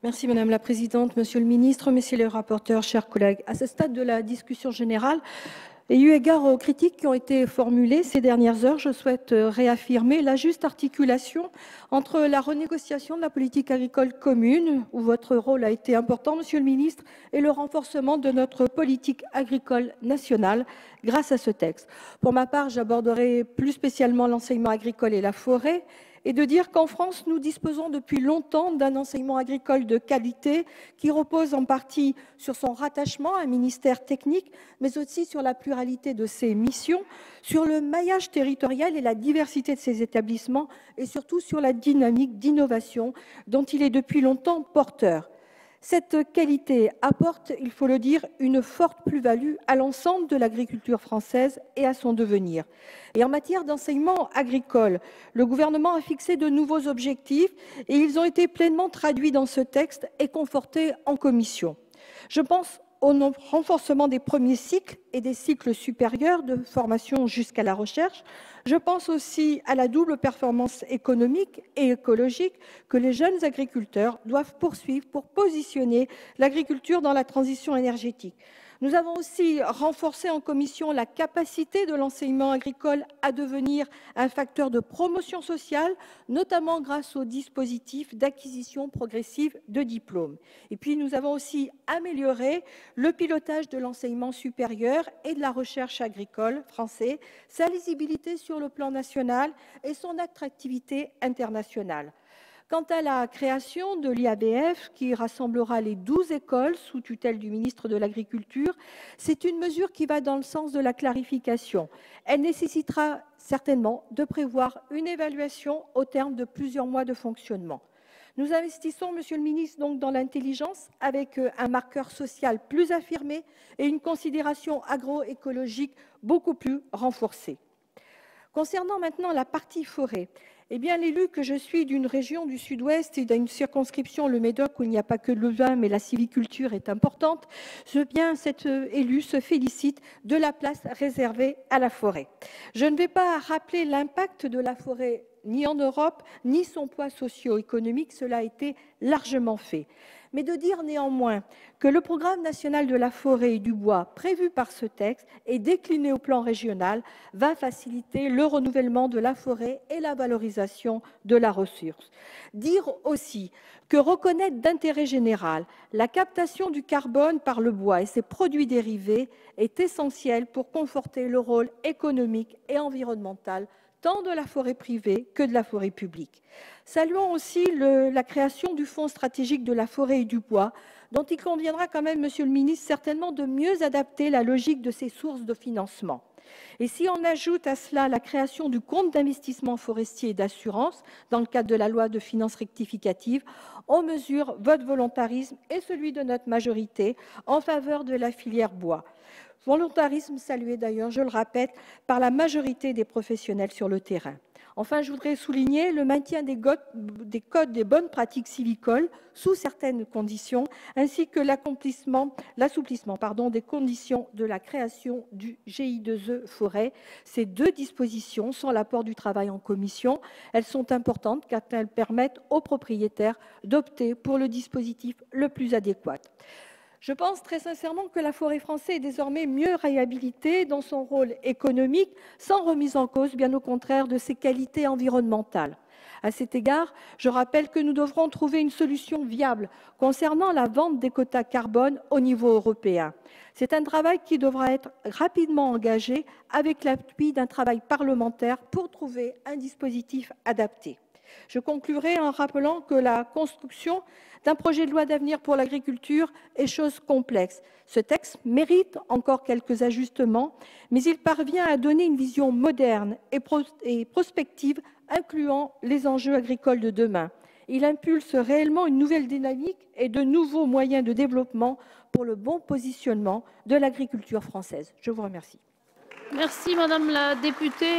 Merci Madame la Présidente, Monsieur le Ministre, Messieurs les rapporteurs, chers collègues. À ce stade de la discussion générale, et eu égard aux critiques qui ont été formulées ces dernières heures, je souhaite réaffirmer la juste articulation entre la renégociation de la politique agricole commune, où votre rôle a été important, Monsieur le Ministre, et le renforcement de notre politique agricole nationale grâce à ce texte. Pour ma part, j'aborderai plus spécialement l'enseignement agricole et la forêt, et de dire qu'en France, nous disposons depuis longtemps d'un enseignement agricole de qualité qui repose en partie sur son rattachement à un ministère technique, mais aussi sur la pluralité de ses missions, sur le maillage territorial et la diversité de ses établissements, et surtout sur la dynamique d'innovation dont il est depuis longtemps porteur. Cette qualité apporte, il faut le dire, une forte plus-value à l'ensemble de l'agriculture française et à son devenir. Et en matière d'enseignement agricole, le gouvernement a fixé de nouveaux objectifs et ils ont été pleinement traduits dans ce texte et confortés en commission. Je pense au renforcement des premiers cycles et des cycles supérieurs de formation jusqu'à la recherche. Je pense aussi à la double performance économique et écologique que les jeunes agriculteurs doivent poursuivre pour positionner l'agriculture dans la transition énergétique. Nous avons aussi renforcé en commission la capacité de l'enseignement agricole à devenir un facteur de promotion sociale, notamment grâce au dispositif d'acquisition progressive de diplômes. Et puis nous avons aussi amélioré le pilotage de l'enseignement supérieur et de la recherche agricole français, sa lisibilité sur le plan national et son attractivité internationale. Quant à la création de l'IABF, qui rassemblera les 12 écoles sous tutelle du ministre de l'Agriculture, c'est une mesure qui va dans le sens de la clarification. Elle nécessitera certainement de prévoir une évaluation au terme de plusieurs mois de fonctionnement. Nous investissons, Monsieur le Ministre, donc dans l'intelligence avec un marqueur social plus affirmé et une considération agroécologique beaucoup plus renforcée. Concernant maintenant la partie forêt, eh bien, l'élu que je suis d'une région du sud-ouest et d'une circonscription, le Médoc, où il n'y a pas que le vin, mais la sylviculture est importante, cet élu se félicite de la place réservée à la forêt. Je ne vais pas rappeler l'impact de la forêt ni en Europe, ni son poids socio-économique, cela a été largement fait. Mais de dire néanmoins que le programme national de la forêt et du bois prévu par ce texte et décliné au plan régional va faciliter le renouvellement de la forêt et la valorisation de la ressource. Dire aussi que reconnaître d'intérêt général la captation du carbone par le bois et ses produits dérivés est essentiel pour conforter le rôle économique et environnemental tant de la forêt privée que de la forêt publique. Saluons aussi la création du Fonds stratégique de la forêt et du bois, dont il conviendra quand même, Monsieur le Ministre, certainement de mieux adapter la logique de ses sources de financement. Et si on ajoute à cela la création du compte d'investissement forestier et d'assurance dans le cadre de la loi de finances rectificative, on mesure votre volontarisme et celui de notre majorité en faveur de la filière bois. Volontarisme salué d'ailleurs, je le répète, par la majorité des professionnels sur le terrain. Enfin, je voudrais souligner le maintien des codes des bonnes pratiques sylvicoles sous certaines conditions, ainsi que l'assouplissement des conditions de la création du GI2E Forêt. Ces deux dispositions sont l'apport du travail en commission. Elles sont importantes car elles permettent aux propriétaires d'opter pour le dispositif le plus adéquat. Je pense très sincèrement que la forêt française est désormais mieux réhabilitée dans son rôle économique, sans remise en cause, bien au contraire, de ses qualités environnementales. À cet égard, je rappelle que nous devrons trouver une solution viable concernant la vente des quotas carbone au niveau européen. C'est un travail qui devra être rapidement engagé avec l'appui d'un travail parlementaire pour trouver un dispositif adapté. Je conclurai en rappelant que la construction d'un projet de loi d'avenir pour l'agriculture est chose complexe. Ce texte mérite encore quelques ajustements, mais il parvient à donner une vision moderne et prospective incluant les enjeux agricoles de demain. Il impulse réellement une nouvelle dynamique et de nouveaux moyens de développement pour le bon positionnement de l'agriculture française. Je vous remercie. Merci Madame la députée.